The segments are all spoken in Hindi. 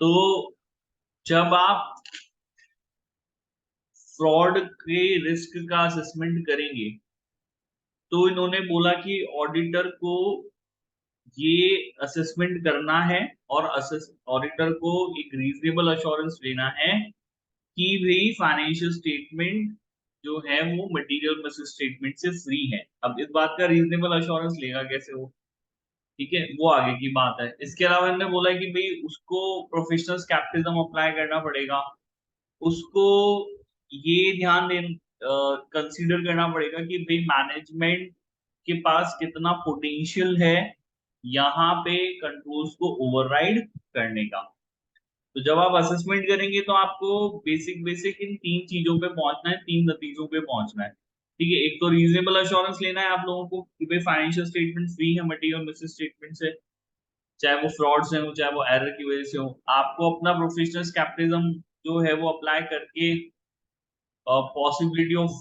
तो जब आप फ्रॉड के रिस्क का असेसमेंट करेंगे तो इन्होंने बोला कि ऑडिटर को ये असेसमेंट करना है और ऑडिटर को एक रीजनेबल अश्योरेंस लेना है कि भाई फाइनेंशियल स्टेटमेंट जो है वो मटेरियल मिस स्टेटमेंट से फ्री है। अब इस बात का रीजनेबल अश्योरेंस लेगा कैसे वो, ठीक है, वो आगे की बात है। इसके अलावा इन्होंने बोला कि भाई उसको प्रोफेशनल स्कैप्टिज्म अप्लाई करना पड़ेगा, उसको ये ध्यान दे कंसीडर करना पड़ेगा कि भाई मैनेजमेंट के पास कितना पोटेंशियल है यहाँ पे कंट्रोल्स को ओवरराइड करने का। तो जब आप असेसमेंट करेंगे तो आपको बेसिक बेसिक इन तीन चीजों पे पहुंचना है, तीन नतीजों पे पहुंचना है, ठीक है। एक तो रीजनेबल अश्योरेंस लेना है आप लोगों को कि भाई फाइनेंशियल स्टेटमेंट फ्री है मटेरियल मिस स्टेटमेंट से, चाहे वो फ्रॉड से हो चाहे वो एरर की वजह से हो। आपको अपना प्रोफेशनल कैपिटलिज्म जो है वो अप्लाई करके पॉसिबिलिटी ऑफ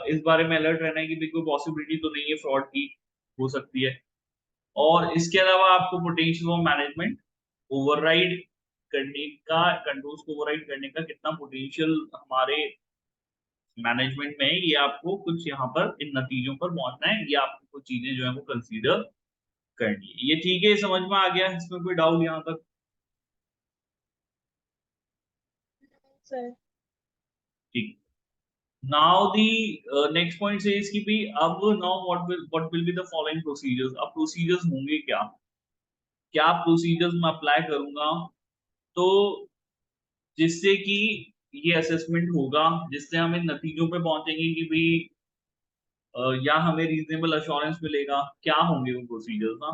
इस बारे में अलर्ट रहना है कि भाई कोई पॉसिबिलिटी तो नहीं है फ्रॉड की, हो सकती है। और इसके अलावा आपको पोटेंशियल ऑफ मैनेजमेंट ओवरराइड करने का, कंट्रोल्स को ओवरराइड करने का कितना पोटेंशियल हमारे मैनेजमेंट में है, ये आपको कुछ यहाँ पर इन नतीजों पर पहुंचना है, ये आपको कुछ चीजें जो है वो कंसीडर करनी है। ये ठीक है, समझ में आ गया, इसमें कोई डाउट यहाँ तक? सर। ठीक। नाउ दी नेक्स्ट पॉइंट से इसकी भी अब now what will be the following procedures. अब प्रोसीजर्स होंगे क्या, क्या प्रोसीजर्स मैं अप्लाई करूंगा तो जिससे कि ये असेसमेंट होगा, जिससे हम इन नतीजों पे पहुंचेंगे कि भाई या हमें रीजनेबल अश्योरेंस मिलेगा, क्या होंगे वो प्रोसीजर्स ना।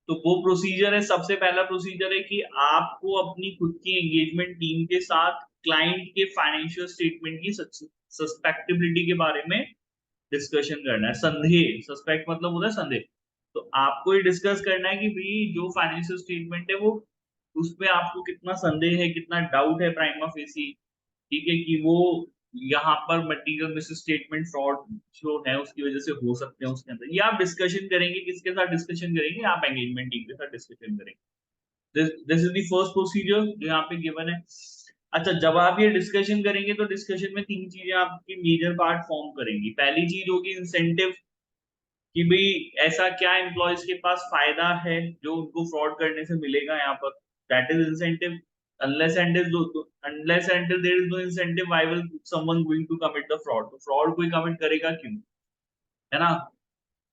तो वो प्रोसीजर है, सबसे पहला प्रोसीजर है कि आपको अपनी खुद की एंगेजमेंट टीम के साथ क्लाइंट के फाइनेंशियल स्टेटमेंट की सस्पेक्टेबिलिटी के बारे में डिस्कशन करना है। संदेह, सस्पेक्ट मतलब होता है संदेह। तो आपको ये डिस्कस करना है कि भाई जो फाइनेंशियल स्टेटमेंट है वो, उसमें आपको कितना संदेह है, कितना डाउट है प्राइमा फेसी, ठीक है, कि वो यहाँ पर मटेरियल मिस स्टेटमेंट फ्रॉड जो है उसकी वजह से हो सकते हैं उसके अंदर। ये आप डिस्कशन करेंगे, किसके साथ डिस्कशन करेंगे, आप एंगेजमेंट टीम के साथ डिस्कशन करेंगे। This is the first procedure जो यहाँ पे गिवन है। अच्छा, जब आप ये डिस्कशन करेंगे तो डिस्कशन में तीन चीजें आपकी मेजर पार्ट फॉर्म करेंगी। पहली चीज होगी इंसेंटिव, कि भाई ऐसा क्या एम्प्लॉयज के पास फायदा है जो उनको फ्रॉड करने से मिलेगा यहाँ पर, that is incentive. unless until there is no incentive, why will someone going to commit the fraud? तो फ्रॉड कोई कमिट करेगा क्यों, है ना,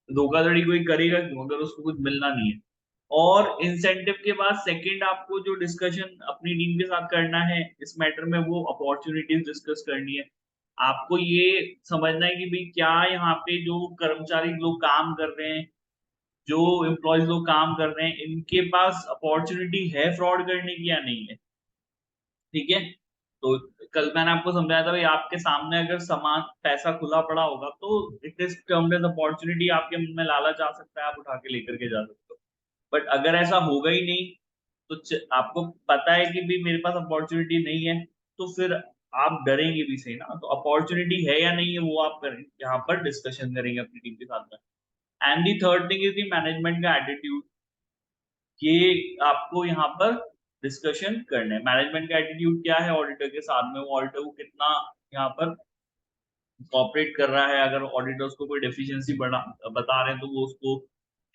धोखाधड़ी कोई करेगा क्यों अगर उसको कुछ मिलना नहीं है। और इंसेंटिव के बाद सेकंड आपको जो डिस्कशन अपनी टीम के साथ करना है इस मैटर में, वो अपॉर्चुनिटीज डिस्कस करनी है। आपको ये समझना है कि भाई क्या यहाँ पे जो कर्मचारी लोग काम कर रहे हैं, जो एम्प्लॉयज लोग काम कर रहे हैं, इनके पास अपॉर्चुनिटी है फ्रॉड करने की या नहीं है, ठीक है। तो कल मैंने आपको समझाया था भाई आपके सामने अगर सामान पैसा खुला पड़ा होगा तो it is termed as opportunity, आपके मन में लालच आ सकता है, आप उठा के लेकर के जा सकते हो। बट अगर ऐसा होगा ही नहीं, तो आपको पता है कि भी मेरे पास अपॉर्चुनिटी नहीं है, तो फिर आप डरेंगे भी सही ना। तो अपॉर्चुनिटी है या नहीं है वो आप करें यहाँ पर डिस्कशन करेंगे अपनी टीम के साथ में। And the third thing is the management का एटीट्यूड, ये आपको यहाँ पर डिस्कशन करना है। मैनेजमेंट का एटीट्यूड क्या है ऑडिटर के साथ में, वो ऑडिटर को कितना यहाँ पर कॉपरेट कर रहा है, अगर ऑडिटर्स को कोई डेफिशिएंसी बता रहे हैं तो वो उसको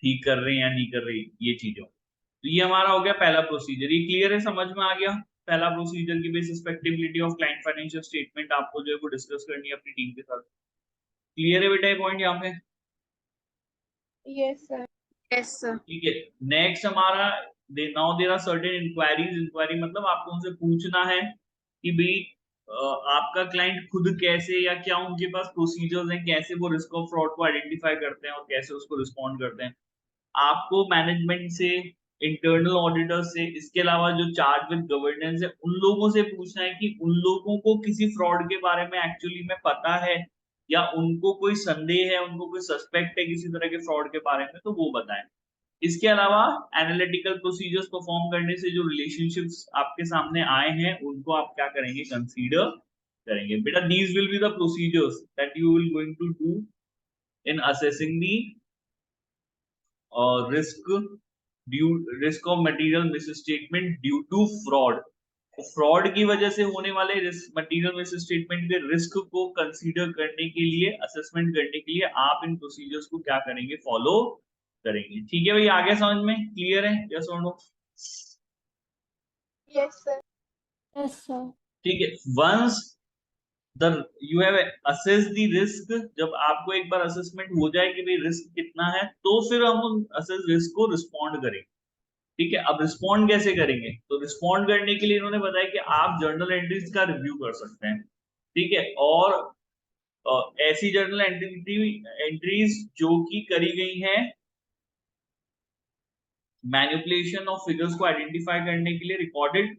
ठीक कर रहे हैं या नहीं कर रहे, ये चीजें। तो ये हमारा हो गया पहला प्रोसीजर, ये क्लियर है, समझ में आ गया। पहला प्रोसीजर की base susceptibility of client financial statement आपको जो है वो डिस्कस करनी है अपनी टीम के साथ। क्लियर है बेटा ये पॉइंट यहाँ पे? Yes sir. Yes sir. ठीक है। नेक्स्ट हमारा now there are certain inquiries. Inquiry मतलब आपको उनसे पूछना है कि भाई आपका क्लाइंट खुद कैसे या क्या उनके पास प्रोसीजर्स हैं, कैसे वो रिस्क ऑफ फ्रॉड को आइडेंटिफाई करते हैं और कैसे उसको रिस्पॉन्ड करते हैं। आपको मैनेजमेंट से, इंटरनल ऑडिटर से, इसके अलावा जो चार्ज विद गवर्नेंस है उन लोगों से पूछना है कि उन लोगों को किसी फ्रॉड के बारे में एक्चुअली में पता है या उनको कोई संदेह है, उनको कोई सस्पेक्ट है किसी तरह के फ्रॉड के बारे में, तो वो बताएं। इसके अलावा एनालिटिकल प्रोसीजर्स परफॉर्म करने से जो रिलेशनशिप्स आपके सामने आए हैं उनको आप क्या करेंगे, कंसीडर करेंगे। बेटा these will be the procedures that you will going to do in assessing the risk due risk of material misstatement due to fraud. Fraud की वजह से होने वाले रिस्क मटेरियल मिसस्टेटमेंट के रिस्क को कंसीडर करने के लिए, असेसमेंट करने के लिए आप इन प्रोसीजर्स को क्या करेंगे, फॉलो करेंगे। ठीक है भाई, आगे समझ में क्लियर है? यस और no? Yes sir. Yes sir. ठीक है, once the you have assess the risk, जब आपको एक बार असेसमेंट हो जाए कि भाई रिस्क कितना है, तो फिर हम असेस रिस्क को रिस्पॉन्ड करेंगे। ठीक है, अब रिस्पॉन्ड कैसे करेंगे? तो रिस्पॉन्ड करने के लिए इन्होंने बताया कि आप जर्नल एंट्रीज का रिव्यू कर सकते हैं। ठीक है, और ऐसी जर्नल एंट्रीज जो कि करी गई हैं मैनिपुलेशन ऑफ फिगर्स को आइडेंटिफाई करने के लिए, recorded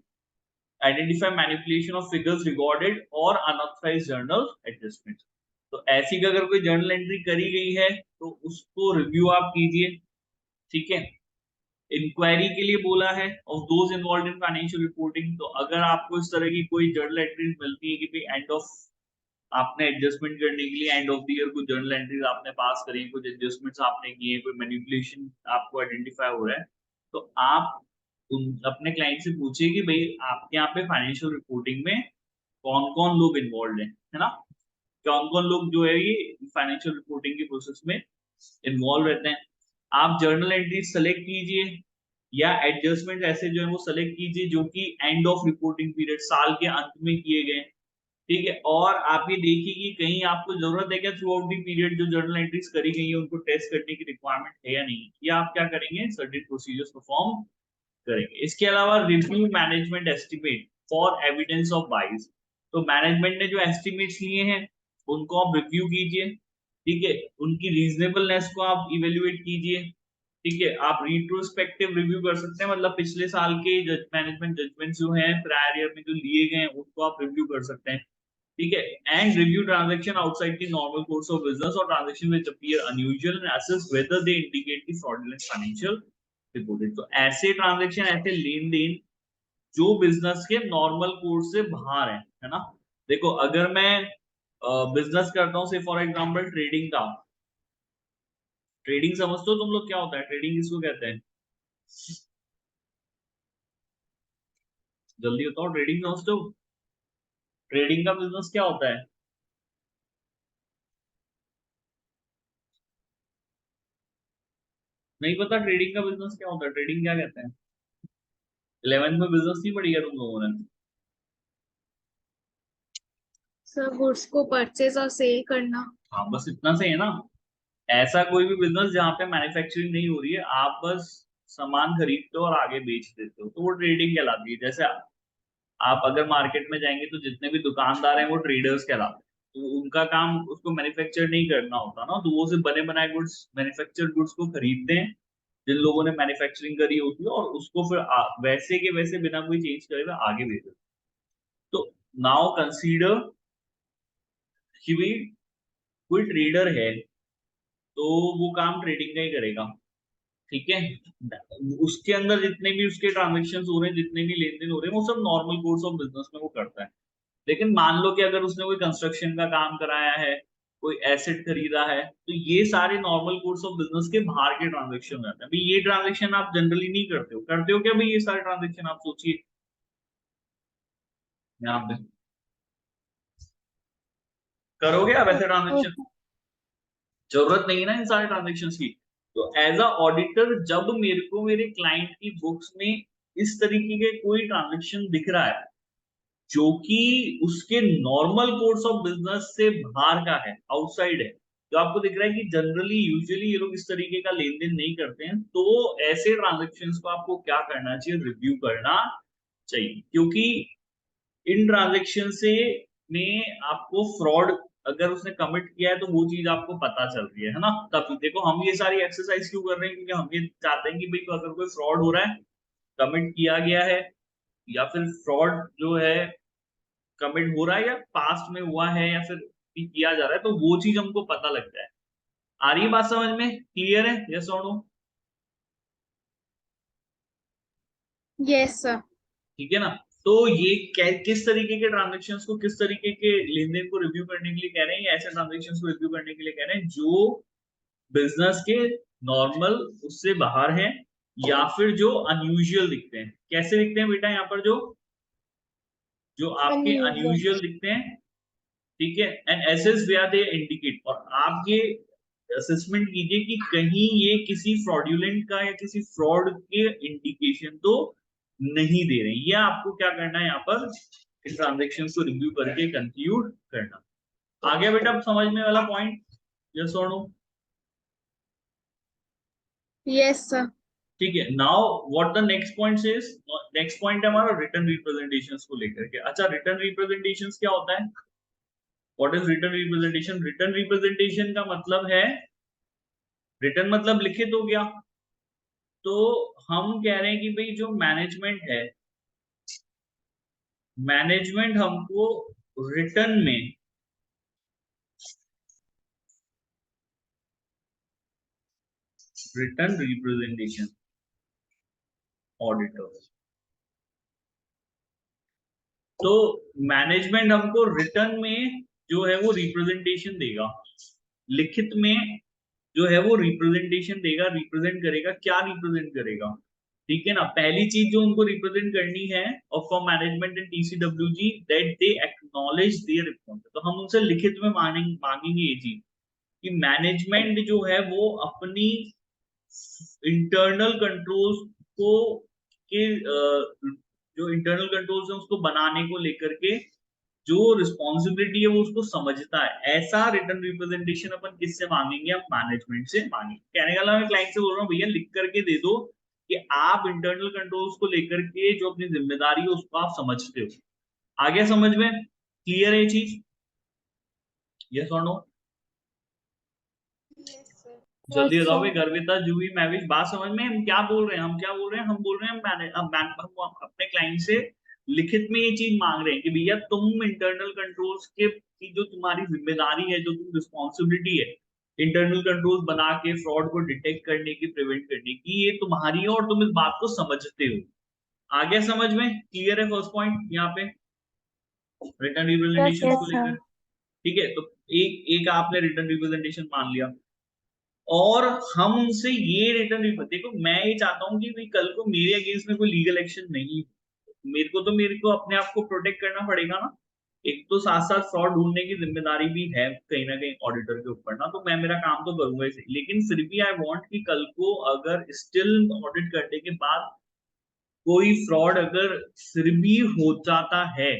identify manipulation of figures recorded और अनऑथराइज्ड जर्नल एडजस्टमेंट। तो ऐसी अगर कोई जर्नल एंट्री करी गई है तो उसको रिव्यू आप कीजिए। ठीक है, इंक्वायरी के लिए बोला है of those involved in financial reporting. तो अगर आपको इस तरह की कोई जर्नल एंट्रीज मिलती है कि भाई एंड ऑफ, आपने एडजस्टमेंट करने के लिए एंड ऑफ द ईयर कुछ जर्नल एंट्रीज आपने पास करी, कुछ एडजस्टमेंट्स आपने किए, कोई मैनिपुलेशन आपको आइडेंटिफाई हो रहा है, तो आप अपने क्लाइंट से पूछिए कि भाई आपके यहाँ पे फाइनेंशियल रिपोर्टिंग में कौन कौन लोग इन्वॉल्व है ना, कौन कौन लोग जो है ये फाइनेंशियल रिपोर्टिंग के प्रोसेस में इन्वॉल्व रहते हैं। आप जर्नल एंट्री सेलेक्ट कीजिए या एडजस्टमेंट ऐसे जो है वो सेलेक्ट कीजिए जो कि एंड ऑफ रिपोर्टिंग पीरियड, साल के अंत में किए गए। ठीक है, और आप ये देखिए कि कहीं आपको जरूरत है क्या थ्रू आउट दी पीरियड जो जर्नल एंट्रीज करी गई है उनको टेस्ट करने की रिक्वायरमेंट है या नहीं, या आप क्या करेंगे, सर्टेन प्रोसीजर्स परफॉर्म करेंगे। इसके अलावा review management estimate for evidence of बाइस। तो मैनेजमेंट ने जो एस्टिमेट्स लिए हैं उनको आप रिव्यू कीजिए। ठीक है, उनकी रीजनेबलनेस को आप इवेल्युएट कीजिए। ठीक है, आप रिट्रोस्पेक्टिव रिव्यू कर सकते हैं, मतलब पिछले साल के मैनेजमेंट जजमेंट्स जो हैं प्रायर ईयर में जो लिए गए हैं उनको आप रिव्यू कर सकते हैं। ठीक है, and review transaction outside the normal course of business और transaction which appear unusual and assess whether they indicate the fraudulent financial reporting. तो ऐसे ट्रांजैक्शन, ऐसे लेन देन जो बिजनेस के नॉर्मल कोर्स से बाहर है ना। देखो अगर मैं बिजनेस करता हूँ, से फॉर एग्जांपल ट्रेडिंग का, ट्रेडिंग समझते हो तुम लोग क्या होता है, ट्रेडिंग किसको कहते हैं, जल्दी बताओ, ट्रेडिंग समझते हो? ट्रेडिंग का बिजनेस क्या होता है? नहीं पता ट्रेडिंग का बिजनेस क्या होता है, ट्रेडिंग क्या कहते हैं? 11th में बिजनेस नहीं पढ़ी है तुम लोगों ने? सर गुड्स को परचेज और सेल करना। हाँ बस इतना से है ना। ऐसा कोई भी बिजनेस जहाँ पे मैन्युफैक्चरिंग नहीं हो रही है, आप बस सामान खरीदते हो और आगे बेच देते हो, तो वो ट्रेडिंग कहलाती है। जैसे आप अगर मार्केट में जाएंगे तो जितने भी दुकानदार हैं वो ट्रेडर्स कहलाते हैं। तो उनका काम उसको मैन्युफैक्चर नहीं करना होता ना, तो वो सिर्फ बने बनाए गुड्स, मैन्युफैक्चर्ड गुड्स को खरीदते हैं जिन लोगों ने मैन्युफैक्चरिंग करी होती है, और उसको फिर वैसे के वैसे बिना कोई चेंज करे हुए आगे भेज देते हैं। तो नाउ कंसीडर कि भाई कोई ट्रेडर है तो वो काम ट्रेडिंग का ही करेगा। ठीक है, उसके अंदर जितने भी उसके ट्रांजेक्शन हो रहे हैं, जितने भी लेन देन हो रहे हैं, वो सब नॉर्मल कोर्स ऑफ बिजनेस में वो करता है। लेकिन मान लो कि अगर उसने कोई कंस्ट्रक्शन का काम कराया है, कोई एसेट खरीदा है, तो ये सारे नॉर्मल कोर्स ऑफ बिजनेस के बाहर के ट्रांजेक्शन हो जाते हैं। भाई ये ट्रांजेक्शन आप जनरली नहीं करते हो, करते हो क्या भाई ये सारे ट्रांजेक्शन? आप सोचिए यहाँ पे, करोगे आप ऐसे ट्रांजेक्शन? जरूरत नहीं है ना इन सारे ट्रांजेक्शन की। तो एज अ ऑडिटर जब मेरे को मेरे क्लाइंट की बुक्स में इस तरीके के कोई ट्रांजेक्शन दिख रहा है जो कि उसके नॉर्मल कोर्स ऑफ बिजनेस से बाहर का है, आउटसाइड है, जो आपको दिख रहा है कि जनरली यूजुअली ये लोग इस तरीके का लेन देन नहीं करते हैं, तो ऐसे ट्रांजेक्शन्स को आपको क्या करना चाहिए, रिव्यू करना चाहिए। क्योंकि इन ट्रांजेक्शन से में आपको फ्रॉड अगर उसने कमिट किया है तो वो चीज आपको पता चल रही है ना। तब देखो हम ये सारी एक्सरसाइज क्यों कर रहे हैं, क्योंकि हम ये चाहते हैं कि भाई अगर कोई फ्रॉड हो रहा है, कमिट किया गया है, या फिर फ्रॉड जो है कमिट हो रहा है या पास्ट में हुआ है या फिर किया जा रहा है, तो वो चीज हमको पता लग जाए। आ रही है बात समझ में, क्लियर है? यस और नो? Yes sir. ठीक है ना। तो ये किस तरीके के ट्रांजेक्शन्स को, किस तरीके के लेन देन को रिव्यू करने के लिए कह रहे हैं, ऐसे ट्रांजेक्शन्स को रिव्यू करने के लिए कह रहे हैं जो बिजनेस के नॉर्मल उससे बाहर है, या फिर जो अनयूजुअल दिखते हैं। कैसे दिखते हैं बेटा यहाँ पर जो आपके अनयूजुअल दिखते हैं, ठीक है, and assess where they indicate, और आप ये असेसमेंट कीजिए कि कहीं ये किसी फ्रॉडुलेंट का या किसी फ्रॉड के इंडिकेशन तो नहीं दे रहे हैं। ये आपको क्या करना है यहाँ पर, इन ट्रांजेक्शन को रिव्यू करके कंक्लूड करना। आ गया बेटा समझने वाला पॉइंट, यस और नो? Yes sir. ठीक है, now what the next point is, next point है हमारा रिटर्न रिप्रेजेंटेशंस को लेकर के। अच्छा, रिटर्न रिप्रेजेंटेशंस क्या होता है? What is written representation? Written representation का मतलब है, रिटर्न मतलब लिखित हो गया, तो हम कह रहे हैं कि भाई जो मैनेजमेंट है, मैनेजमेंट हमको रिटर्न में रिटर्न रिप्रेजेंटेशन ऑडिटर, तो मैनेजमेंट हमको रिटर्न में जो है वो रिप्रेजेंटेशन देगा, लिखित में जो है वो रिप्रेजेंटेशन देगा, रिप्रेजेंट करेगा। क्या रिप्रेजेंट करेगा? ठीक है ना, पहली चीज जो उनको रिप्रेजेंट करनी है और for management and TCWG that they acknowledge their responsibility, तो हम उनसे लिखित में मांगेंगे ये चीज कि मैनेजमेंट जो है वो अपनी इंटरनल कंट्रोल्स को के जो इंटरनल कंट्रोल्स है उसको बनाने को लेकर के जो रिस्पॉन्सिबिलिटी है वो उसको समझता है। ऐसा रिटर्न रिप्रेजेंटेशन अपन किससे मांगेंगे? हम मैनेजमेंट से मांगेंगे। कहने का मैं क्लाइंट से बोल रहा हूँ भैया लिख करके दे दो कि आप इंटरनल कंट्रोल्स को लेकर के जो अपनी जिम्मेदारी है उसको आप समझते हो। आ गया समझ में? क्लियर है ये चीज? यस और नो? जल्दी बताओ भाई, गर्विता, जूही, महविश, बात समझ में? हम क्या बोल रहे हैं, हम क्या बोल रहे हैं? हम बोल रहे हैं हम अपने क्लाइंट से लिखित में ये चीज मांग रहे हैं कि भैया तुम इंटरनल कंट्रोल्स के की जो तुम्हारी जिम्मेदारी है, जो तुम रिस्पॉन्सिबिलिटी है इंटरनल कंट्रोल्स बना के फ्रॉड को डिटेक्ट करने की, प्रिवेंट करने की, ये तुम्हारी है और तुम इस बात को समझते हो। आगे समझ में? क्लियर है फर्स्ट पॉइंट यहाँ पे रिटर्न रिप्रेजेंटेशन को लेकर? ठीक है, तो एक एक आपने रिटर्न रिप्रेजेंटेशन मान लिया, और हम उनसे ये रिटर्न रिपोर्ट, देखो मैं ये चाहता हूँ कि भाई कल को मेरे अगेंस्ट में कोई लीगल एक्शन नहीं, मेरे को अपने आप को प्रोटेक्ट करना पड़ेगा ना। एक तो साथ साथ फ्रॉड ढूंढने की जिम्मेदारी भी है कहीं ना कहीं ऑडिटर के ऊपर ना, तो मैं मेरा काम तो करूंगा इसे, लेकिन फिर भी आई वांट कि कल को अगर स्टिल ऑडिट करने के बाद कोई फ्रॉड अगर फिर भी हो जाता है,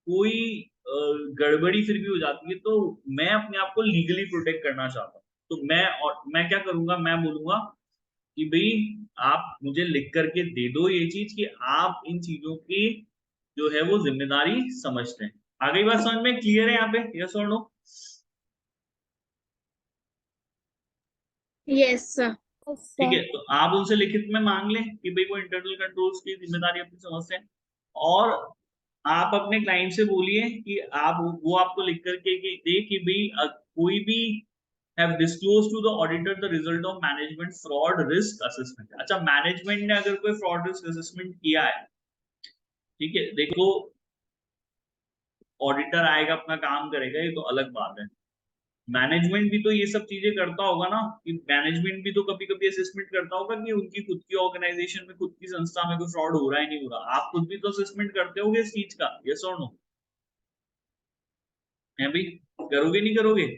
कोई गड़बड़ी फिर भी हो जाती है, तो मैं अपने आप को लीगली प्रोटेक्ट करना चाहता हूँ। तो मैं क्या करूंगा, मैं बोलूंगा कि भाई आप मुझे लिख करके दे दो ये चीज कि आप इन चीजों की जो है वो जिम्मेदारी समझते हैं। आ गई बात समझ में? क्लियर है यहाँ पे? यस और नो? Yes sir. ठीक है, तो आप उनसे लिखित में मांग लें कि भाई वो इंटरनल कंट्रोल्स की जिम्मेदारी अपनी समझते हैं, और आप अपने क्लाइंट से बोलिए कि आप वो आपको लिख करके दे कि भाई कोई भी have disclosed to the auditor the result of management fraud risk assessment। अच्छा, मैनेजमेंट ने अगर कोई फ्रॉड रिस्क असेसमेंट किया है, ठीक है, देखो ऑडिटर आएगा अपना काम करेगा ये तो अलग बात है, मैनेजमेंट भी तो ये सब चीजें करता होगा ना, कि मैनेजमेंट भी तो कभी कभी असेसमेंट करता होगा कि उनकी खुद की ऑर्गेनाइजेशन में, खुद की संस्था में कोई फ्रॉड हो रहा है नहीं हो रहा। आप खुद भी तो असेसमेंट करते होगे इस चीज का, यस और नो? है भाई, करोगे नहीं करोगे?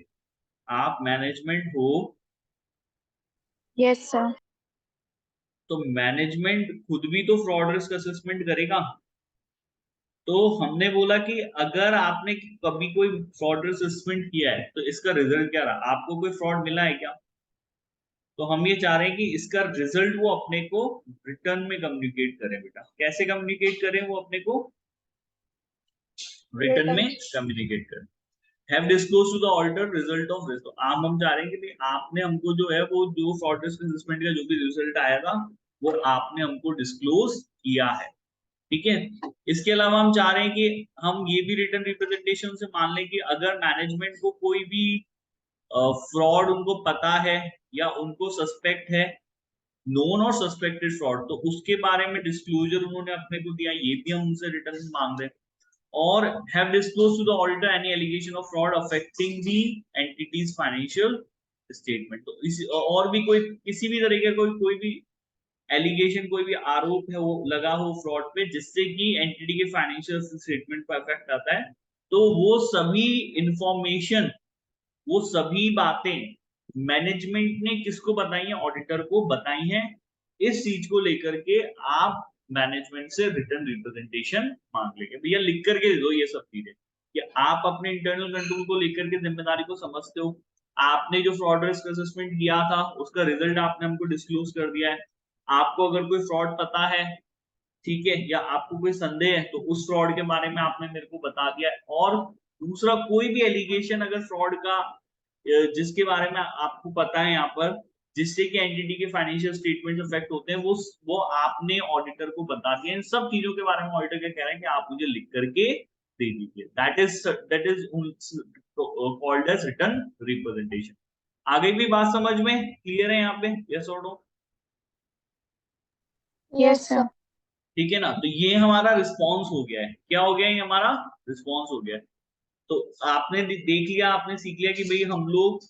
आप मैनेजमेंट हो, यस सर। तो मैनेजमेंट खुद भी तो फ्रॉड रिस्क असेसमेंट करेगा। तो हमने बोला कि अगर आपने कभी कोई फ्रॉड असेसमेंट किया है तो इसका रिजल्ट क्या रहा, आपको कोई फ्रॉड मिला है क्या? तो हम ये चाह रहे हैं कि इसका रिजल्ट वो अपने को रिटर्न में कम्युनिकेट करें। बेटा कैसे कम्युनिकेट करें वो अपने को? रिटर्न में कम्युनिकेट करें। Have disclose to the auditor result of risk, तो हम चाह रहे हैं कि आपने हमको जो है वो जो फ्रॉड रिस्क असेसमेंट का जो भी रिजल्ट आया था वो आपने हमको डिस्क्लोज किया है। ठीक है, इसके अलावा हम चाह रहे हैं कि हम ये भी रिटर्न रिप्रेजेंटेशन से मान लें कि अगर मैनेजमेंट को कोई भी फ्रॉड उनको पता है या उनको सस्पेक्ट है, नोन और सस्पेक्टेड फ्रॉड, तो उसके बारे में डिस्क्लोजर उन्होंने अपने को दिया, ये भी हम उनसे रिटर्न में मांग रहे हैं। और have disclose to the auditor any allegation of fraud affecting the entity's financial statement, तो इस और भी कोई किसी भी तरीके का कोई भी एलिगेशन कोई भी आरोप है वो लगा हो फ्रॉड पे जिससे कि एंटिटी के फाइनेंशियल स्टेटमेंट पर इफेक्ट आता है, तो वो सभी इंफॉर्मेशन, वो सभी बातें मैनेजमेंट ने किसको बताई है? ऑडिटर को बताई है। इस चीज को लेकर के आप मैनेजमेंट से रिटर्न रिप्रेजेंटेशन मांग लेंगे, भैया लिख करके दे दो ये सब चीजें कि आप अपने इंटरनल कंट्रोल को लेकर के जिम्मेदारी को समझते हो, आपने जो फ्रॉड रिस्क असेसमेंट किया था उसका रिजल्ट आपने हमको डिस्क्लोज कर दिया है, आपको अगर कोई फ्रॉड पता है, ठीक है, या आपको कोई संदेह है तो उस फ्रॉड के बारे में आपने मेरे को बता दिया है। और दूसरा कोई भी एलिगेशन अगर फ्रॉड का जिसके बारे में आपको पता है यहाँ पर, जिससे कि एंटिटी के फाइनेंशियल स्टेटमेंट इफेक्ट होते हैं, वो आपने ऑडिटर को बता दिया। इन सब चीजों के बारे में ऑडिटर क्या कह रहा है कि आप मुझे लिख करके दे दीजिए। That is called as written representation. आगे भी बात समझ में क्लियर है यहाँ पे? यस और नो? Yes sir. ठीक है ना, तो ये हमारा रिस्पॉन्स हो गया है। क्या हो गया? ये हमारा रिस्पॉन्स हो गया है। तो आपने देख लिया, आपने सीख लिया कि भाई हम लोग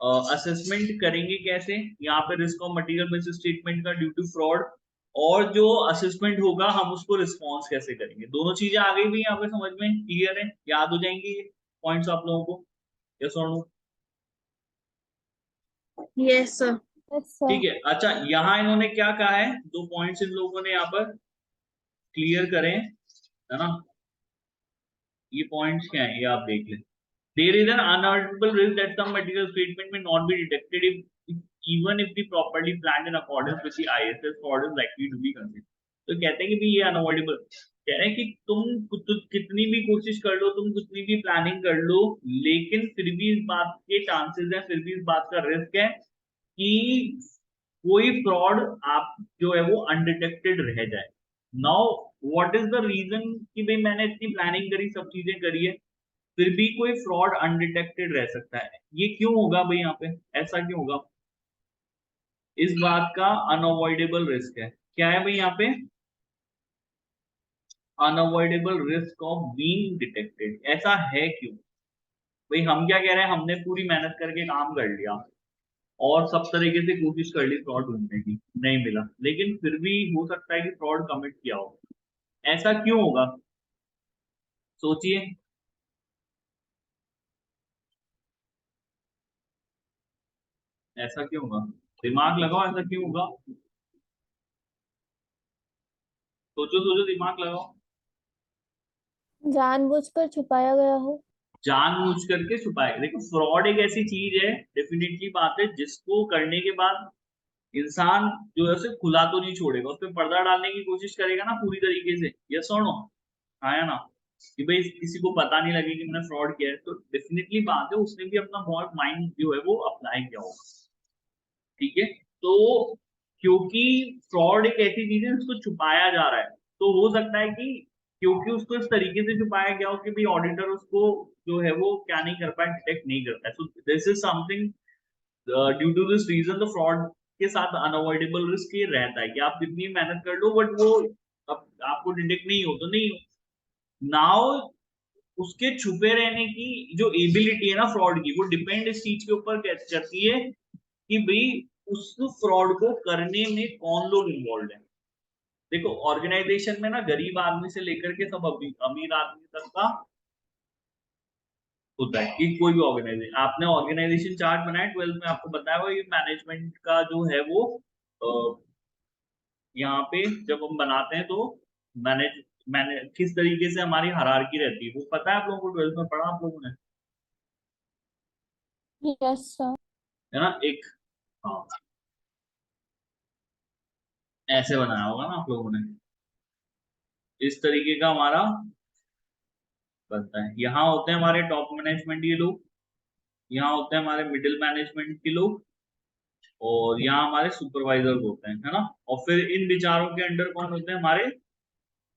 असेसमेंट करेंगे कैसे, यहाँ पे risk of material miss statement का ड्यू टू फ्रॉड, और जो असेसमेंट होगा हम उसको रिस्पॉन्स कैसे करेंगे। दोनों चीजें आ गई भी यहाँ पे समझ में, क्लियर है, याद हो जाएंगे ये पॉइंट्स आप लोगों को? यस और नो? Yes sir. ठीक है। अच्छा, यहाँ इन्होंने क्या कहा है, दो पॉइंट्स इन लोगों ने यहाँ पर क्लियर करें, है ना? ये पॉइंट्स क्या है ये आप देख लें। There is an unavoidable risk that some material statement may not be detected even if the properly planned in accordance with the ISS fraud is likely to be considered. तो कहते हैं कि भी ये अनअवॉइडेबल, कह रहे हैं कि तुम कितनी भी कोशिश कर लो, तुम कितनी भी प्लानिंग कर लो, लेकिन फिर भी इस बात के चांसेस है, फिर भी इस बात का रिस्क है कि कोई फ्रॉड आप जो है वो अनडिटेक्टेड रह जाए। Now what is the reason कि भाई मैंने इतनी प्लानिंग करी, सब चीजें करी है, फिर भी कोई फ्रॉड अनडिटेक्टेड रह सकता है? ये क्यों होगा भाई? यहाँ पे ऐसा क्यों होगा? इस बात का अनअवॉइडेबल रिस्क है। क्या है भाई यहाँ पे? Unavoidable risk of being detected. ऐसा है क्यों भाई? हम क्या कह रहे हैं, हमने पूरी मेहनत करके काम कर लिया और सब तरीके से कोशिश कर ली फ्रॉड ढूंढने की, नहीं मिला, लेकिन फिर भी हो सकता है कि फ्रॉड कमिट किया हो। ऐसा क्यों होगा? सोचिए। ऐसा क्यों होगा? दिमाग लगाओ, ऐसा क्यों होगा? सोचो सोचो, दिमाग लगाओ। जानबूझकर छुपाया गया हो। जानबूझ करके छुपाएगा? देखो, फ्रॉड एक ऐसी चीज है, डेफिनेटली बात है, जिसको करने के बाद इंसान जो है उसे खुला तो नहीं छोड़ेगा, उस पर पर्दा डालने की कोशिश करेगा ना पूरी तरीके से। यस और नो? हाँ या ना? कि भाई किसी को पता नहीं लगे कि मैंने फ्रॉड किया है, तो डेफिनेटली बात है उसने भी अपना बहुत माइंड जो है वो अप्लाई किया होगा। ठीक है, तो क्योंकि फ्रॉड एक ऐसी चीज है जिसको छुपाया जा रहा है, तो हो सकता है कि क्योंकि उसको इस तरीके से छुपाया गया हो कि भाई ऑडिटर उसको जो है वो क्या नहीं कर पाए, डिटेक्ट नहीं कर पाए। So this is something, due to this reason the fraud के साथ अनअवॉइडेबल रिस्क ये रहता है कि आप कितनी मेहनत कर लो बट वो आपको डिटेक्ट नहीं हो तो नहीं हो। नाउ उसके छुपे रहने की जो एबिलिटी है ना फ्रॉड की, वो डिपेंड इस चीज के ऊपर करती है कि भाई उस फ्रॉड को करने में कौन लोग इन्वॉल्व है। देखो, ऑर्गेनाइजेशन में ना गरीब आदमी से लेकर के सब अमीर आदमी तक का होता है कि कोई भी ऑर्गेनाइजेशन, आपने ऑर्गेनाइजेशन चार्ट बनाया 12th में, आपको बताया हुआ ये मैनेजमेंट का जो है वो यहाँ पे जब हम बनाते हैं तो मैनेज मैंने किस तरीके से हमारी हायरार्की रहती है वो पता है आप लोगों को? 12th में पढ़ा आप लोगों ने? Yes sir. है ना? एक, हाँ, ऐसे बनाया होगा ना आप लोगों ने, इस तरीके का हमारा बनता है। यहाँ होते हैं हमारे टॉप मैनेजमेंट के लोग, यहाँ होते हैं हमारे मिडिल मैनेजमेंट के लोग, और यहाँ हमारे सुपरवाइजर होते हैं, है ना? और फिर इन विचारों के अंडर कौन होते हैं? हमारे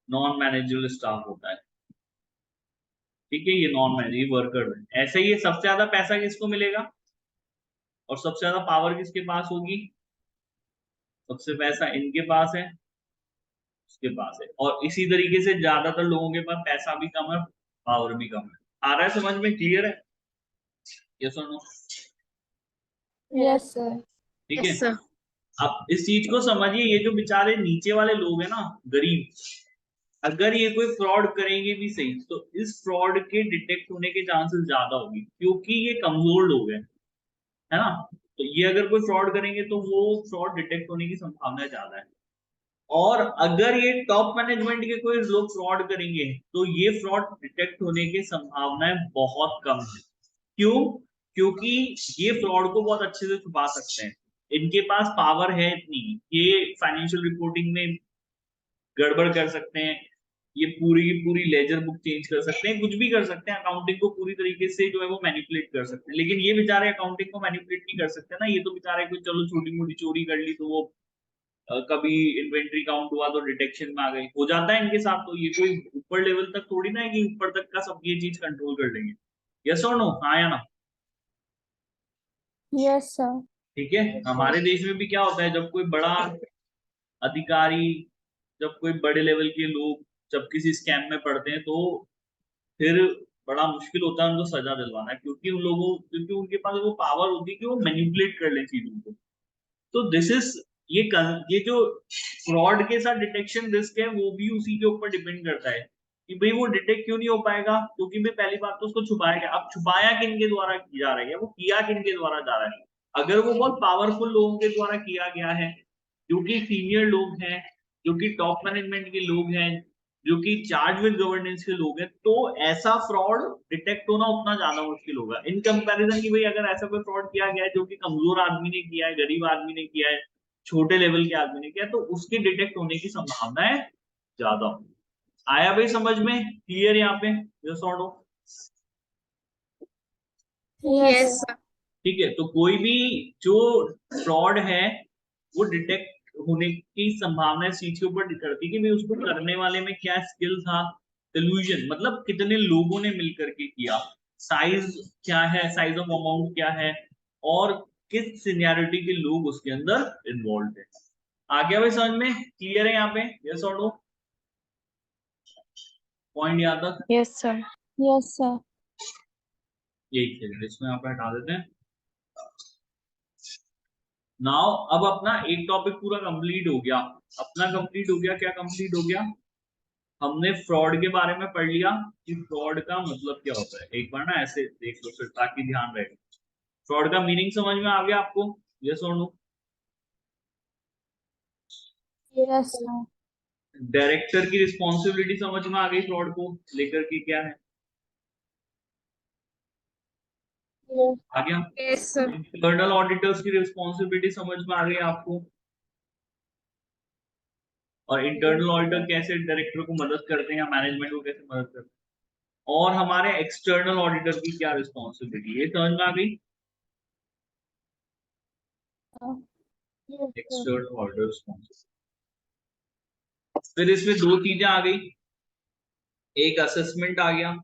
नॉन मैनेजरल स्टाफ होता है। ठीक है, ये नॉन मैनेजर वर्कर है। ऐसे ही सबसे ज्यादा पैसा किसको मिलेगा और सबसे ज्यादा पावर किसके पास होगी? सबसे पैसा इनके पास है, उसके पास है, और इसी तरीके से ज्यादातर लोगों के पास पैसा भी कम है, पावर भी कम है। आ रहा है समझ में? क्लियर है? यस और नो? Yes sir. ठीक है। Yes sir. अब इस चीज को समझिए, ये जो बेचारे नीचे वाले लोग हैं ना, गरीब, अगर ये कोई फ्रॉड करेंगे भी सही, तो इस फ्रॉड के डिटेक्ट होने के चांसेस ज्यादा होंगे, क्योंकि ये कमजोर लोग हैं, है ना। तो ये अगर कोई फ्रॉड करेंगे तो वो फ्रॉड डिटेक्ट होने की संभावना ज्यादा है। और अगर ये टॉप मैनेजमेंट के कोई लोग फ्रॉड करेंगे तो ये फ्रॉड डिटेक्ट होने की संभावनाएं बहुत कम है। क्यों? क्योंकि ये फ्रॉड को बहुत अच्छे से छुपा सकते हैं, इनके पास पावर है इतनी, ये फाइनेंशियल रिपोर्टिंग में गड़बड़ कर सकते हैं, ये पूरी की पूरी लेजर बुक चेंज कर सकते हैं, कुछ भी कर सकते हैं, अकाउंटिंग को पूरी तरीके से जो है वो मैनिपुलेट कर सकते हैं। लेकिन ये बेचारे अकाउंटिंग को मैनिपुलेट नहीं कर सकते ना, ये तो बेचारे कोई चलो छोटी मोटी चोरी कर ली तो वो कभी इन्वेंट्री काउंट हुआ तो डिटेक्शन में आ गई, हो जाता है इनके साथ। तो ये कोई ऊपर लेवल तक थोड़ी ना है कि ऊपर तक का सब ये चीज कंट्रोल कर लेंगे। यस और नो, हाँ या ना? Yes sir. ठीक है, हमारे देश में भी क्या होता है, जब कोई बड़ा अधिकारी, जब कोई बड़े लेवल के लोग जब किसी स्कैम में पड़ते हैं, तो फिर बड़ा मुश्किल होता है उनको सजा दिलवाना, क्योंकि उनके पास वो पावर होती है कि वो मैनिपुलेट कर ले चीजों को। तो दिस इज ये जो फ्रॉड के साथ डिटेक्शन रिस्क है, वो भी उसी के ऊपर डिपेंड करता है कि भाई वो डिटेक्ट क्यों नहीं हो पाएगा, क्योंकि भाई पहली बात तो उसको छुपाया गया। अब छुपाया किनके द्वारा जा रहा है, वो किया किनके द्वारा जा रहा है। अगर वो बहुत पावरफुल लोगों के द्वारा किया गया है, जो कि सीनियर लोग हैं, जो कि टॉप मैनेजमेंट के लोग हैं, जो कि चार्ज विद गवर्नेंस के लोग हैं, तो ऐसा फ्रॉड डिटेक्ट होना उतना ज्यादा मुश्किल होगा इन कंपैरिजन की भाई अगर ऐसा कोई फ्रॉड किया गया है जो कि कमजोर आदमी ने किया है, गरीब आदमी ने किया है, छोटे लेवल के आदमी ने किया, तो उसके डिटेक्ट होने की संभावना है ज्यादा। आया भाई समझ में? क्लियर यहाँ पे? ये सॉर्ट हो। Yes yes sir. सर। ठीक है, तो कोई भी जो फ्रॉड है वो डिटेक्ट होने की संभावना इस चीज के ऊपर करती है कि भाई उसको करने वाले में क्या स्किल था, इल्यूजन मतलब कितने लोगों ने मिलकर के किया, साइज क्या है, साइज ऑफ अमाउंट क्या है, और किस सीनियरिटी के लोग उसके अंदर इन्वॉल्व है। आ गया भाई समझ में? क्लियर है यहाँ पे? यस और नो? पॉइंट यहाँ तक? Yes sir. Yes sir. यही थे, इसमें यहाँ पे हटा देते हैं। नाउ अब अपना एक टॉपिक पूरा कंप्लीट हो गया। अपना कंप्लीट हो गया, क्या कंप्लीट हो गया? हमने फ्रॉड के बारे में पढ़ लिया कि फ्रॉड का मतलब क्या होता है। एक बार ना ऐसे देख लो फिर, ताकि ध्यान रहे। फ्रॉड का मीनिंग समझ में आ गया आपको? यस और नो? Yes sir. डायरेक्टर की रिस्पॉन्सिबिलिटी समझ में आ गई फ्रॉड को लेकर के क्या है? यस। आ गया। Yes sir. इंटरनल ऑडिटर्स की रिस्पॉन्सिबिलिटी समझ में आ गई आपको? और इंटरनल ऑडिटर कैसे डायरेक्टर को मदद करते हैं या मैनेजमेंट को कैसे मदद करते हैं, और हमारे एक्सटर्नल ऑडिटर की क्या रिस्पॉन्सिबिलिटी, ये समझ में आ गई? Yes sir. External auditor responsibility. फिर इसमें दो चीजें आ गई, एक असेसमेंट आ गया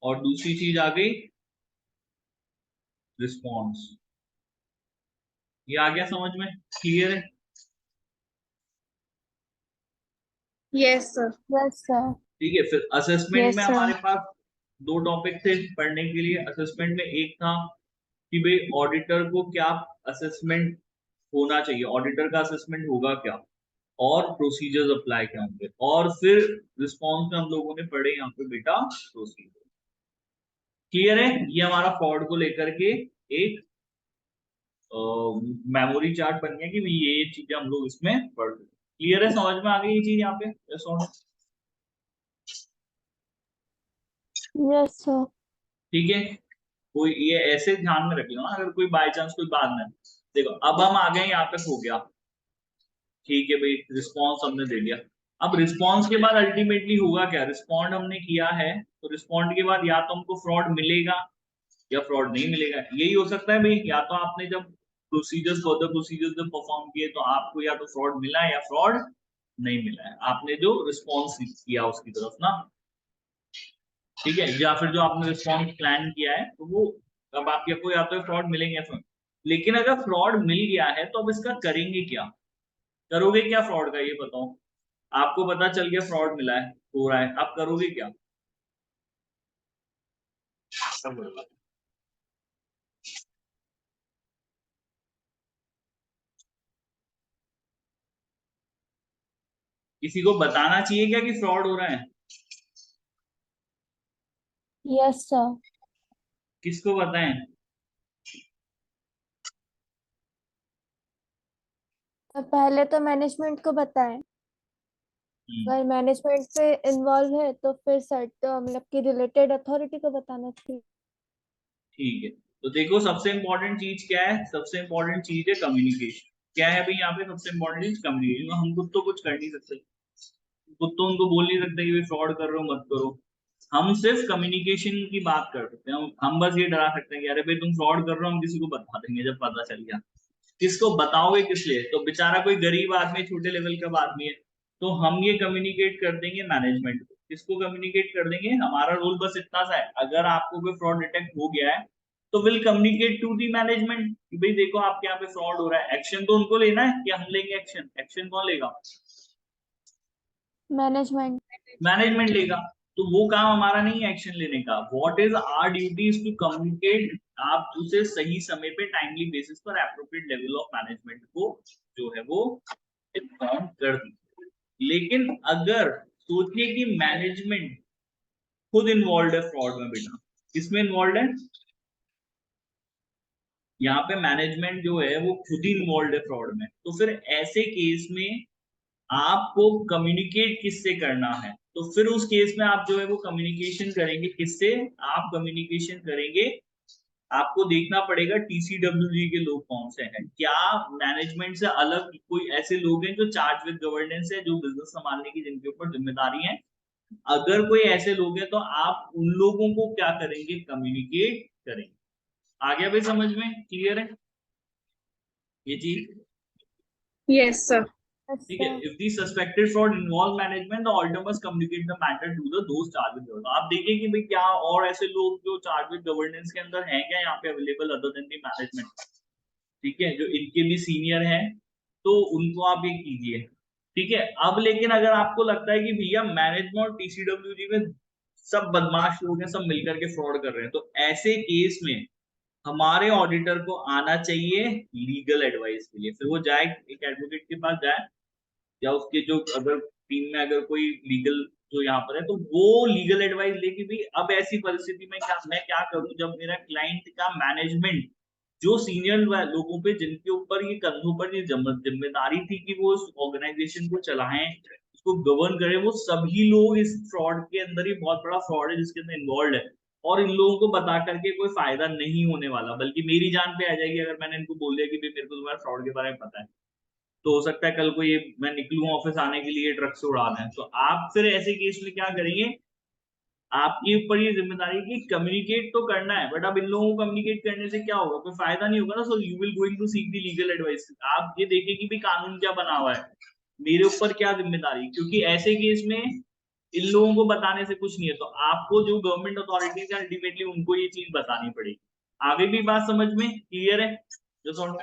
और दूसरी चीज आ गई रिस्पॉन्स। ये आ गया समझ में? क्लियर है? Yes sir. Yes sir. ठीक है, फिर असेसमेंट में यस हमारे सर। पास दो टॉपिक थे पढ़ने के लिए। असेसमेंट में एक था कि भाई ऑडिटर को क्या असेसमेंट होना चाहिए, ऑडिटर का असेसमेंट होगा क्या, और प्रोसीजर्स अप्लाई क्या होंगे। और फिर रिस्पॉन्स में हम लोगों ने पढ़े यहाँ पे बेटा प्रोसीजर। क्लियर है? ये हमारा फ्रॉड को लेकर के एक मेमोरी चार्ट बन गया कि ये चीजें हम लोग इसमें पढ़। क्लियर है? समझ में आ गई ये चीज यहाँ पे? यस और नो? Yes sir. ठीक है, कोई ये ऐसे ध्यान में रख लो ना, अगर कोई बाय चांस कोई बात में। देखो अब हम आ गए यहाँ तक हो गया। ठीक है भाई, रिस्पॉन्स हमने दे दिया। अब रिस्पॉन्स के बाद अल्टीमेटली होगा क्या, रिस्पॉन्ड हमने किया है तो रिस्पॉन्ड के बाद या तो हमको फ्रॉड मिलेगा या फ्रॉड नहीं मिलेगा। यही हो सकता है भाई, या तो आपने जब प्रोसीजर्स फर्दर प्रोसीजर्स जब परफॉर्म किए तो आपको या तो फ्रॉड मिला है या फ्रॉड नहीं मिला है, आपने जो रिस्पॉन्स किया उसकी तरफ ना। ठीक है, या फिर जो आपने रिस्पॉन्स प्लान किया है तो वो अब आपको या तो फ्रॉड मिलेंगे या फ्रॉड। लेकिन अगर फ्रॉड मिल गया है तो अब इसका करेंगे क्या, करोगे क्या फ्रॉड का, ये बताओ। आपको पता चल गया फ्रॉड मिला है, हो रहा है, आप करोगे क्या? किसी को बताना चाहिए क्या कि फ्रॉड हो रहा है? Yes sir. किसको बताएं? तो पहले तो मैनेजमेंट को बताएं, अगर मैनेजमेंट पे इन्वॉल्व है तो फिर सर तो मतलब कि रिलेटेड अथॉरिटी को बताना चाहिए। ठीक है, तो देखो सबसे इंपॉर्टेंट चीज क्या है? सबसे इंपॉर्टेंट चीज है कम्युनिकेशन। क्या है भाई यहाँ पे सबसे इंपॉर्टेंट चीज? कम्युनिकेशन। हम खुद तो कुछ कर नहीं सकते, खुद तो उनको बोल नहीं सकते कि भाई फ्रॉड कर रहे हो मत करो। हम सिर्फ कम्युनिकेशन की बात कर सकते हैं। हम बस ये डरा सकते हैं कि अरे भाई तुम फ्रॉड कर रहे हो, हम किसी को बता देंगे जब पता चल गया। किसको बताओगे, किस लिए? तो बेचारा कोई गरीब आदमी, छोटे लेवल का आदमी है, तो हम ये कम्युनिकेट कर देंगे मैनेजमेंट को। किसको कम्युनिकेट कर देंगे? हमारा रोल बस इतना सा है, अगर आपको कोई फ्रॉड डिटेक्ट हो गया है तो will communicate to the management कि भाई देखो आपके यहाँ पे फ्रॉड हो रहा है। एक्शन तो उनको लेना है कि हम लेंगे एक्शन? एक्शन कौन लेगा? मैनेजमेंट। मैनेजमेंट लेगा। तो वो काम हमारा नहीं है एक्शन लेने का। What is our duty is to communicate. आप उसे सही समय पे टाइमली बेसिस पर एप्रोप्रिएट लेवल ऑफ मैनेजमेंट को जो है वो इन्फॉर्म कर दी। लेकिन अगर सोचिए कि मैनेजमेंट खुद इन्वॉल्व है फ्रॉड में, बेटा किसमें इन्वॉल्व है? यहाँ पे मैनेजमेंट जो है वो खुद ही इन्वॉल्व है फ्रॉड में, तो फिर ऐसे केस में आपको कम्युनिकेट किससे करना है? तो फिर उस केस में आप जो है वो कम्युनिकेशन करेंगे किससे? आप कम्युनिकेशन करेंगे, आपको देखना पड़ेगा टीसीडब्ल्यूजी के लोग कौन से हैं। क्या मैनेजमेंट से अलग कोई ऐसे लोग हैं जो चार्ज विद गवर्नेंस है, जो बिजनेस संभालने की जिनके ऊपर जिम्मेदारी है? अगर कोई ऐसे लोग हैं तो आप उन लोगों को क्या करेंगे? कम्युनिकेट करेंगे। आ गया भाई समझ में? क्लियर है ये चीज? Yes, sir. यस ठीक है। Sir. If the suspected fraud involve management, the auditor must communicate the matter to the those charge with governance. आप देखिए कि भाई क्या और ऐसे लोग जो चार्ज विद गवर्नेंस के अंदर हैं क्या यहाँ पे available other than the management? ठीक है, जो इनके भी सीनियर हैं, तो उनको आप ये कीजिए। ठीक है। अब लेकिन अगर आपको लगता है कि भैया मैनेजमेंट और टीसीडब्ल्यूजी में सब बदमाश लोग हैं, सब मिलकर के फ्रॉड कर रहे हैं, तो ऐसे केस में हमारे ऑडिटर को आना चाहिए लीगल एडवाइस के लिए। फिर वो जाए एक एडवोकेट के पास जाए, या उसके जो अगर टीम में अगर कोई लीगल जो यहाँ पर है, तो वो लीगल एडवाइस लेके भी अब ऐसी परिस्थिति में क्या मैं क्या करूं जब मेरा क्लाइंट का मैनेजमेंट जो सीनियर लोगों पे जिनके ऊपर ये कंधों पर ये जिम्मेदारी थी कि वो उस ऑर्गेनाइजेशन को चलाएं, उसको गवर्न करें, वो सभी लोग इस फ्रॉड के अंदर ही बहुत बड़ा फ्रॉड है जिसके अंदर इन्वॉल्व है। और इन लोगों को बता करके कोई फायदा नहीं होने वाला, बल्कि मेरी जान पे आ जाएगी अगर मैंने इनको बोल दिया कि भाई मेरे को तुम्हारे फ्रॉड के बारे में पता है। तो हो सकता है कल को ये मैं निकलूं ऑफिस आने के लिए ट्रक से उड़ा दें, तो आप फिर ऐसे केस में क्या करेंगे? आपके ऊपर ये जिम्मेदारी है कि कम्युनिकेट तो करना है, बट अब इन लोगों को कम्युनिकेट करने से क्या होगा? कोई फायदा नहीं होगा ना। So you will going to seek the legal advice. आप ये देखें कि भाई कानून क्या बना हुआ है, मेरे ऊपर क्या जिम्मेदारी, क्योंकि ऐसे केस में इन लोगों को बताने से कुछ नहीं है। तो आपको जो गवर्नमेंट अथॉरिटीज है अल्टीमेटली उनको ये चीज बतानी पड़ेगी। आगे भी बात समझ में क्लियर है? जो सुन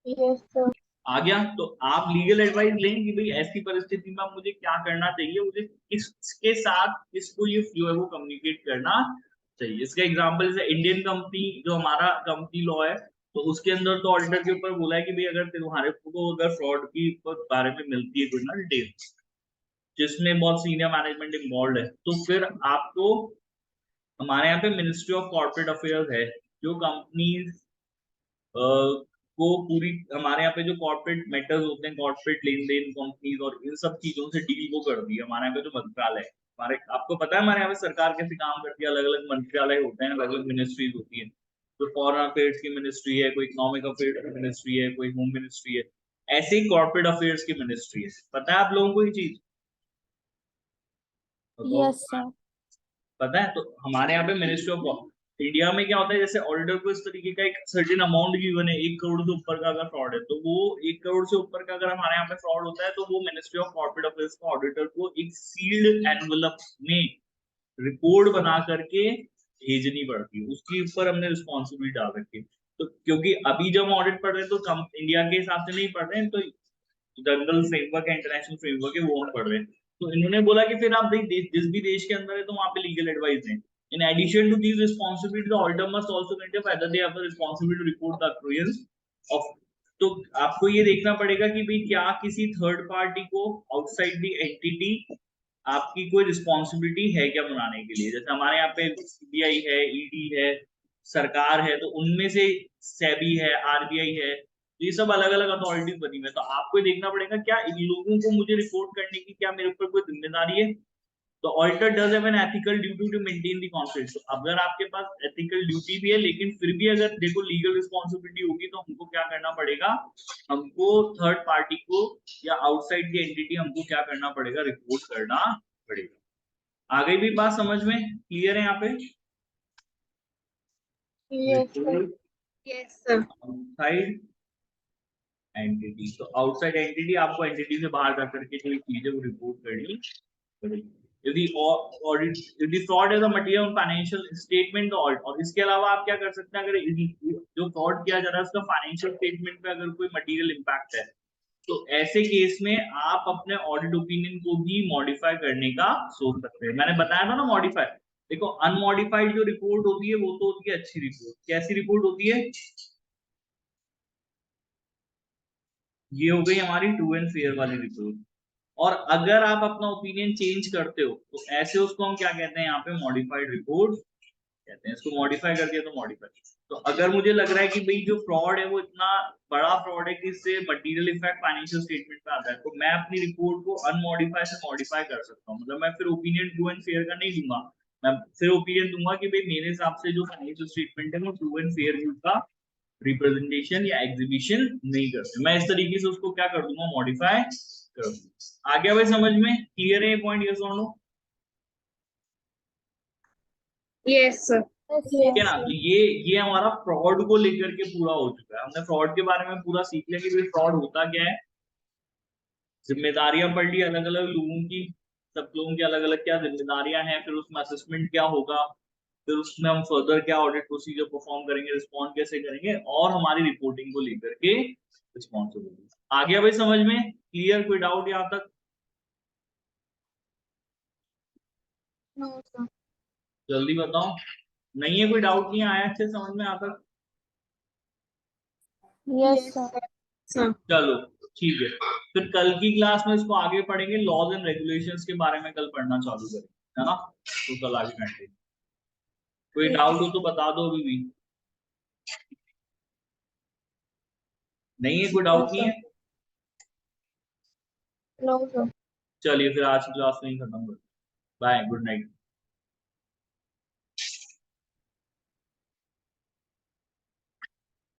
यस सर। आ गया? तो आप लीगल एडवाइस लें कि भाई ऐसी परिस्थिति में मुझे क्या करना चाहिए, मुझे किसके साथ किसको ये जो है वो कम्युनिकेट करना चाहिए। इसका एग्जांपल जैसे इंडियन कंपनी जो हमारा कंपनी लॉ है, तो उसके अंदर तो ऑडिटर के ऊपर बोला है कि भाई अगर तुम्हारे को अगर फ्रॉड की बारे में मिलती है कोई ना डिटेल जिसमें बहुत सीनियर मैनेजमेंट इन्वॉल्व है, तो फिर आपको हमारे यहाँ पे मिनिस्ट्री ऑफ कॉर्पोरेट अफेयर्स है जो कंपनीज को पूरी हमारे यहाँ पे जो कॉर्पोरेट मैटर्स होते हैं, कॉर्पोरेट लेन देन कंपनीज और इन सब चीजों से डील वो कर दी है हमारे यहाँ पे जो मंत्रालय है। हमारे आपको पता है हमारे यहाँ पे सरकार कैसे काम करती है? अलग अलग मंत्रालय होते हैं, अलग अलग मिनिस्ट्रीज होती है। तो फॉरेन अफेयर्स की मिनिस्ट्री है, कोई इकोनॉमिक अफेयर्स की मिनिस्ट्री है, कोई होम मिनिस्ट्री है, ऐसे ही कॉर्पोरेट अफेयर्स की मिनिस्ट्री है। पता है आप लोगों को ये चीज? Yes sir. पता है? तो हमारे यहाँ पे मिनिस्ट्री ऑफ इंडिया में क्या होता है, जैसे ऑडिटर को इस तरीके का एक सर्टेन अमाउंट गिवन है, 1 करोड़ से ऊपर का अगर फ्रॉड है, तो वो 1 करोड़ से ऊपर का अगर हमारे यहाँ पे फ्रॉड होता है, तो वो मिनिस्ट्री ऑफ कॉर्पोरेट अफेयर्स को ऑडिटर को एक सील्ड एनवलप में रिपोर्ट बना करके भेजनी पड़ती है। उसके ऊपर हमने रिस्पॉन्सिबिलिटी डाल रखी है। तो क्योंकि अभी जब हम ऑडिट पढ़ रहे हैं तो कम इंडिया के हिसाब से नहीं पढ़ रहे हैं, तो जनरल फ्रेमवर्क है, इंटरनेशनल फ्रेमवर्क है, वो हम पढ़ रहे हैं। तो इन्होंने बोला कि फिर आप जिस भी देश के अंदर है तो वहां पे लीगल एडवाइस दें। In addition to these responsibilities, the auditor must also identify whether they have the responsibility to report the occurrence of तो आपको ये देखना पड़ेगा कि भाई क्या किसी थर्ड पार्टी को आउटसाइड द एंटिटी आपकी कोई रिस्पॉन्सिबिलिटी है क्या बनाने के लिए। जैसे हमारे यहाँ पे सीबीआई है, ईडी है, सरकार है, तो उनमें से सेबी है, आरबीआई है, तो ये सब अलग अलग अथॉरिटीज बनी हुई है। तो आपको देखना पड़ेगा क्या इन लोगों को मुझे रिपोर्ट करने की क्या मेरे ऊपर कोई जिम्मेदारी है। तो auditor does have an ethical duty to maintain the confidence. तो अगर आपके पास एथिकल ड्यूटी भी है, लेकिन फिर भी अगर देखो लीगल रिस्पॉन्सिबिलिटी होगी, तो हमको क्या करना पड़ेगा, हमको थर्ड पार्टी को या आउटसाइड की एंटिटी हमको क्या करना पड़ेगा, रिपोर्ट करना पड़ेगा। आगे भी बात समझ में क्लियर है यहाँ पे? Yes sir. आउटसाइड एंटिटी, तो आउटसाइड एंटिटी आपको एंटिटी से बाहर जा करके जो चीजें वो रिपोर्ट करनी पड़ेगी। यदि ऑडिट, यदि fraud is a material financial statement, और इसके अलावा आप क्या कर सकते हैं, अगर जो फ्रॉड किया जा रहा है उसका फाइनेंशियल स्टेटमेंट पे अगर कोई मटेरियल इंपैक्ट है, तो ऐसे केस में आप अपने ऑडिट ओपिनियन को भी मॉडिफाई करने का सोच सकते हैं। मैंने बताया था ना मॉडिफाई। देखो अनमॉडिफाइड जो रिपोर्ट होती है वो तो होती है अच्छी रिपोर्ट। कैसी रिपोर्ट होती है? ये हो गई हमारी ट्रू एंड फेयर वाली रिपोर्ट। और अगर आप अपना ओपिनियन चेंज करते हो, तो ऐसे उसको हम क्या कहते हैं, यहाँ पे मॉडिफाइड रिपोर्ट कहते हैं। इसको मॉडिफाई करके तो मॉडिफाई। तो अगर मुझे लग रहा है कि भाई जो फ्रॉड है वो इतना बड़ा फ्रॉड है कि इससे मटेरियल इफेक्ट फाइनेंशियल स्टेटमेंट पे आता है, तो मैं अपनी रिपोर्ट को अनमॉडिफाई से मॉडिफाई कर सकता हूँ। मतलब मैं फिर ओपिनियन ट्रू एंड फेयर का नहीं दूंगा, मैं फिर ओपिनियन दूंगा कि भाई मेरे हिसाब से जो फाइनेंशियल स्टेटमेंट है वो ट्रू एंड फेयर व्यू का रिप्रेजेंटेशन या एग्जीबिशन नहीं करते। मैं इस तरीके से उसको क्या कर दूंगा, मॉडिफाई कर दूंगा। आ गया भाई समझ में? क्लियर है ये पॉइंट? यस और नो? Yes sir. ठीक है ना? तो ये हमारा फ्रॉड को लेकर के पूरा हो चुका है। हमने फ्रॉड के बारे में पूरा सीख लिया कि भाई फ्रॉड होता क्या है, जिम्मेदारियां पढ़ ली अलग अलग लोगों की, सब लोगों की अलग अलग क्या जिम्मेदारियां हैं, फिर उसमें असेसमेंट क्या होगा, फिर उसमें हम फर्दर क्या ऑडिट प्रोसीजर परफॉर्म करेंगे, रिस्पॉन्ड कैसे करेंगे, और हमारी रिपोर्टिंग को लेकर के रिस्पॉन्सिबिलिटी। आ गया भाई समझ में? क्लियर? कोई डाउट यहाँ तक? No sir. जल्दी बताओ। नहीं है कोई डाउट? नहीं आया अच्छे समझ में यहाँ तक? Yes sir. सर चलो ठीक है, फिर कल की क्लास में इसको आगे पढ़ेंगे। लॉज एंड रेगुलेशंस के बारे में कल पढ़ना चालू करेंगे, है ना? तो कल आगे कंटिन्यू। कोई डाउट हो तो बता दो अभी भी। नहीं है कोई डाउट? नहीं है? No sir. चलिए फिर आज की क्लास में ही खत्म करते हैं। Bye, good night.